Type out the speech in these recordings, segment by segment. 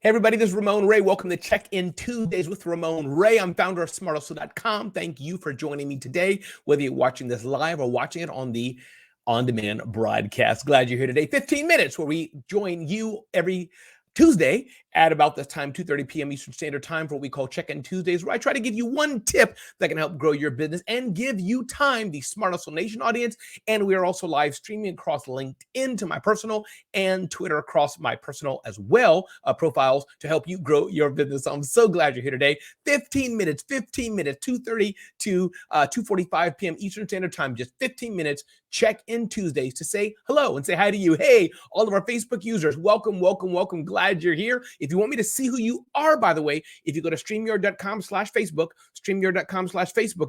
Hey everybody, this is Ramon Ray. Welcome to Check-In Tuesdays with Ramon Ray. I'm founder of smarthustle.com. Thank you for joining me today, whether you're watching this live or watching it on the on-demand broadcast. Glad you're here today. 15 minutes where we join you every Tuesday at about this time, 2:30 p.m. Eastern Standard Time, for what we call Check-In Tuesdays, where I try to give you one tip that can help grow your business and give you time, the Smart Hustle Nation audience. And we are also live streaming across LinkedIn to my personal and Twitter across my personal as well profiles to help you grow your business. So I'm so glad you're here today. 15 minutes, 2:30 to 2:45 p.m. Eastern Standard Time, just 15 minutes. Check-In Tuesdays to say hello and say hi to you. Hey, all of our Facebook users, welcome, welcome, welcome. Glad you're here. If you want me to see who you are, by the way, if you go to StreamYard.com/Facebook,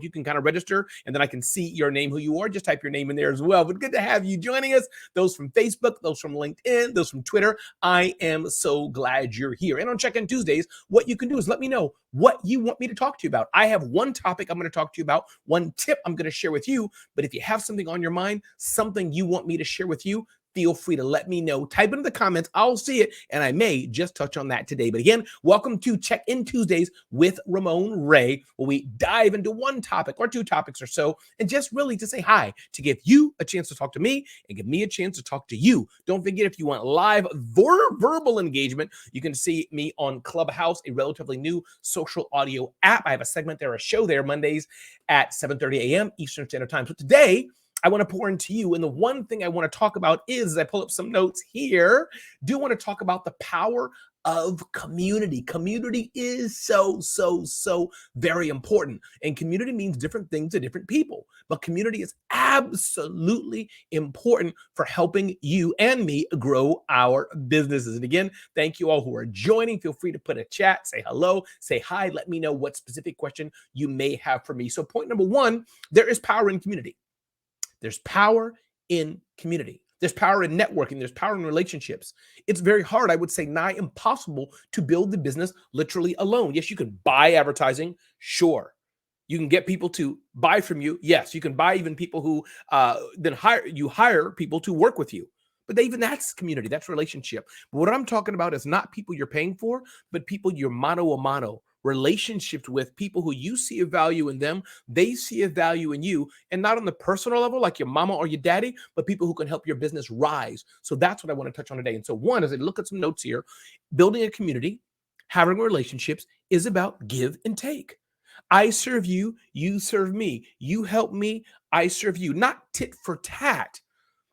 you can kind of register and then I can see your name, who you are. Just type your name in there as well. But good to have you joining us. Those from Facebook, those from LinkedIn, those from Twitter. I am so glad you're here. And on Check-In Tuesdays, what you can do is let me know what you want me to talk to you about. I have one topic I'm going to talk to you about, one tip I'm going to share with you. But if you have something on your mind, something you want me to share with you, feel free to let me know. Type it in the comments. I'll see it, and I may just touch on that today. But again, welcome to Check-In Tuesdays with Ramon Ray, where we dive into one topic or two topics or so, and just really to say hi, to give you a chance to talk to me and give me a chance to talk to you. Don't forget, if you want live verbal engagement, you can see me on Clubhouse, a relatively new social audio app. I have a segment there, a show there, Mondays at 7:30 a.m. Eastern Standard Time. So today, I want to pour into you. And the one thing I want to talk about is, as I pull up some notes here, do want to talk about the power of community. Community is so very important. And community means different things to different people. But community is absolutely important for helping you and me grow our businesses. And again, thank you all who are joining. Feel free to put a chat, say hello, say hi. Let me know what specific question you may have for me. So point number one, there is power in community. There's power in community. There's power in networking. There's power in relationships. It's very hard, I would say nigh impossible, to build the business literally alone. Yes, you can buy advertising. Sure. You can get people to buy from you. Yes, you can buy even people who then hire people to work with you. But even that's community. That's relationship. But what I'm talking about is not people you're paying for, but people you're mano a mano, relationships with, people who you see a value in them, they see a value in you, and not on the personal level like your mama or your daddy, but people who can help your business rise. So that's what I want to touch on today. And so one, as I look at some notes here, building a community, having relationships is about give and take. I serve you, you serve me. You help me, I serve you. Not tit for tat.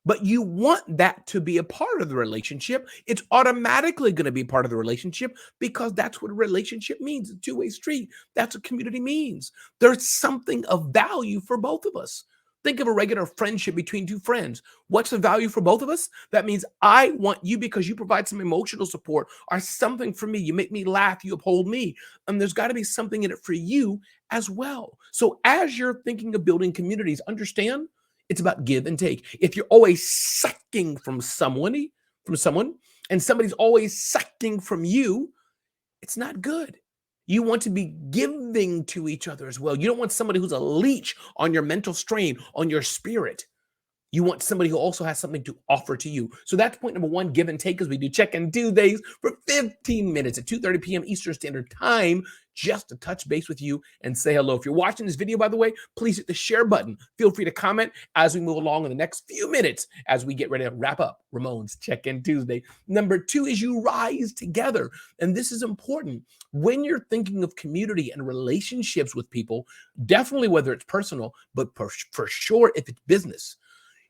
But you want that to be a part of the relationship. It's automatically going to be part of the relationship because that's what a relationship means. A two-way street. That's what community means. There's something of value for both of us. Think of a regular friendship between two friends. What's the value for both of us? That means I want you because you provide some emotional support or something for me. You make me laugh. You uphold me. And there's got to be something in it for you as well. So as you're thinking of building communities, understand it's about give and take. If you're always sucking from someone, and somebody's always sucking from you, it's not good. You want to be giving to each other as well. You don't want somebody who's a leech on your mental strain, on your spirit. You want somebody who also has something to offer to you. So that's point number one, give and take, as we do Check-In Tuesdays for 15 minutes at 2:30 p.m. Eastern Standard Time, just to touch base with you and say hello. If you're watching this video, by the way, please hit the share button. Feel free to comment as we move along in the next few minutes as we get ready to wrap up Ramon's Check-In Tuesday. Number two is you rise together. And this is important. When you're thinking of community and relationships with people, definitely whether it's personal, but for sure if it's business,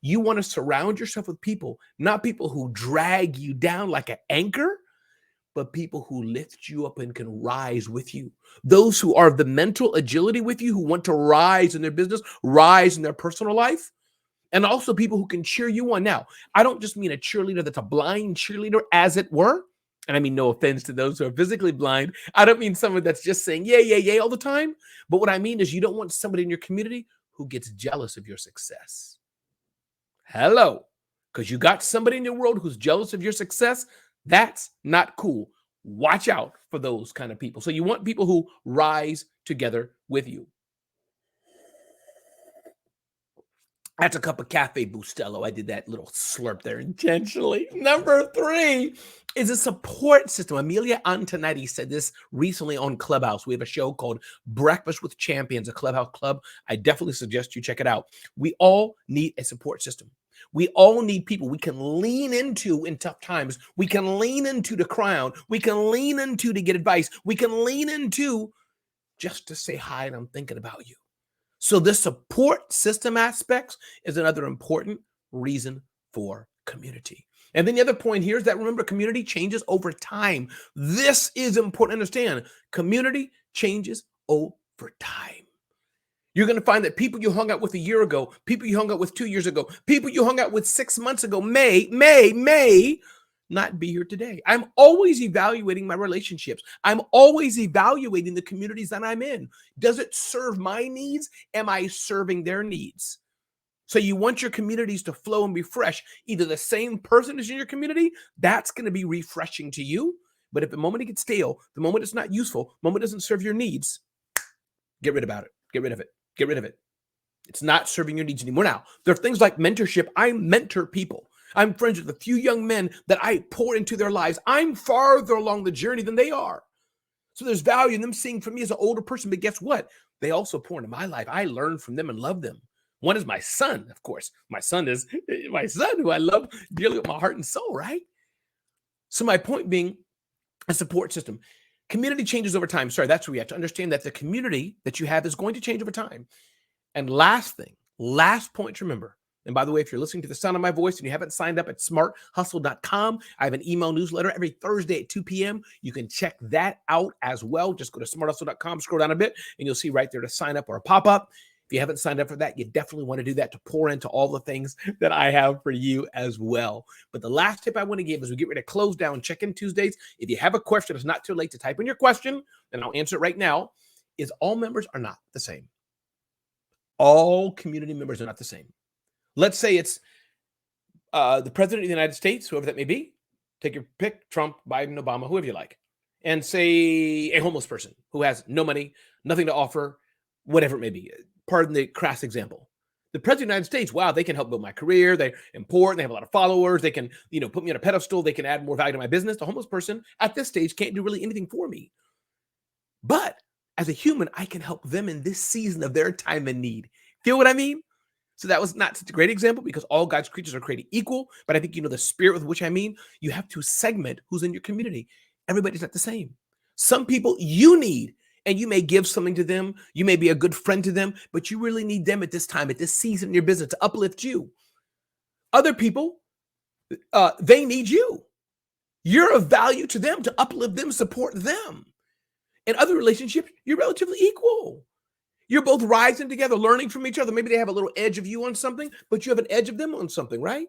you want to surround yourself with people, not people who drag you down like an anchor, but people who lift you up and can rise with you. Those who are the mental agility with you, who want to rise in their business, rise in their personal life, and also people who can cheer you on. Now, I don't just mean a cheerleader that's a blind cheerleader, as it were. And I mean, no offense to those who are physically blind. I don't mean someone that's just saying, yeah, yeah, yeah, all the time. But what I mean is you don't want somebody in your community who gets jealous of your success. Hello. Because you got somebody in your world who's jealous of your success. That's not cool. Watch out for those kind of people. So you want people who rise together with you. That's a cup of Cafe Bustelo. I did that little slurp there intentionally. Number 3 is a support system. Amilya Antonetti said this recently on Clubhouse. We have a show called Breakfast with Champions, a Clubhouse club. I definitely suggest you check it out. We all need a support system. We all need people we can lean into in tough times. We can lean into to cry on. We can lean into to get advice. We can lean into just to say hi and I'm thinking about you. So this support system aspects is another important reason for community. And then the other point here is that, remember, community changes over time. This is important to understand. Community changes over time. You're going to find that people you hung out with a year ago, people you hung out with 2 years ago, people you hung out with 6 months ago may not be here today. I'm always evaluating my relationships. I'm always evaluating the communities that I'm in. Does it serve my needs? Am I serving their needs? So you want your communities to flow and be fresh. Either the same person is in your community, that's going to be refreshing to you. But if the moment it gets stale, the moment it's not useful, the moment it doesn't serve your needs, get rid about it. Get rid of it. Get rid of it. It's not serving your needs anymore. Now, there are things like mentorship. I mentor people. I'm friends with a few young men that I pour into their lives. I'm farther along the journey than they are. So there's value in them seeing from me as an older person. But guess what? They also pour into my life. I learn from them and love them. One is my son, of course. My son is my son, who I love dearly with my heart and soul, right? So my point being, a support system. Community changes over time. Sorry, that's where we have to understand that the community that you have is going to change over time. And last point to remember. And by the way, if you're listening to the sound of my voice and you haven't signed up at smarthustle.com, I have an email newsletter every Thursday at 2 p.m. You can check that out as well. Just go to smarthustle.com, scroll down a bit, and you'll see right there to sign up or a pop-up. If you haven't signed up for that, you definitely want to do that to pour into all the things that I have for you as well. But the last tip I want to give as we get ready to close down check-in Tuesdays, if you have a question, it's not too late to type in your question, and I'll answer it right now, is all members are not the same. All community members are not the same. Let's say it's the president of the United States, whoever that may be. Take your pick, Trump, Biden, Obama, whoever you like. And say a homeless person who has no money, nothing to offer, whatever it may be. Pardon the crass example. The president of the United States, wow, they can help build my career. They're important. They have a lot of followers. They can, put me on a pedestal. They can add more value to my business. The homeless person at this stage can't do really anything for me. But as a human, I can help them in this season of their time and need. Feel what I mean? So that was not such a great example because all God's creatures are created equal. But I think you know the spirit with which I mean. You have to segment who's in your community. Everybody's not the same. Some people you need, and you may give something to them. You may be a good friend to them, but you really need them at this time, at this season in your business to uplift you. Other people, they need you. You're of value to them to uplift them, support them. In other relationships, you're relatively equal. You're both rising together, learning from each other. Maybe they have a little edge of you on something, but you have an edge of them on something, right?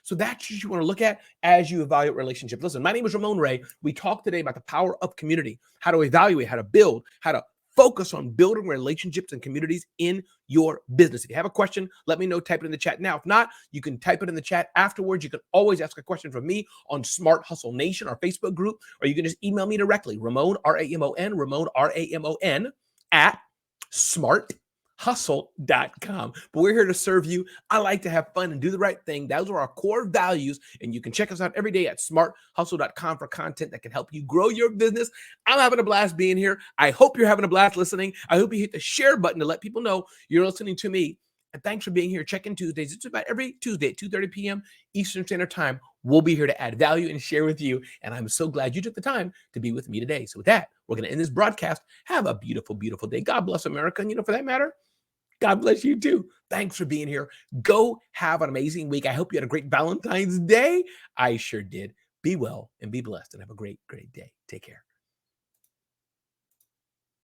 So that's what you want to look at as you evaluate relationships. Listen, my name is Ramon Ray. We talked today about the power of community, how to evaluate, how to build, how to focus on building relationships and communities in your business. If you have a question, let me know. Type it in the chat now. If not, you can type it in the chat afterwards. You can always ask a question from me on Smart Hustle Nation, our Facebook group, or you can just email me directly, Ramon, R-A-M-O-N, Ramon, R-A-M-O-N, at smarthustle.com. But we're here to serve you. I like to have fun and do the right thing. Those are our core values. And you can check us out every day at smarthustle.com for content that can help you grow your business. I'm having a blast being here. I hope you're having a blast listening. I hope you hit the share button to let people know you're listening to me. And thanks for being here. Check-in Tuesdays. It's about every Tuesday at 2:30 p.m. Eastern Standard Time. We'll be here to add value and share with you. And I'm so glad you took the time to be with me today. So with that, we're going to end this broadcast. Have a beautiful, beautiful day. God bless America. And for that matter, God bless you too. Thanks for being here. Go have an amazing week. I hope you had a great Valentine's Day. I sure did. Be well and be blessed and have a great, great day. Take care.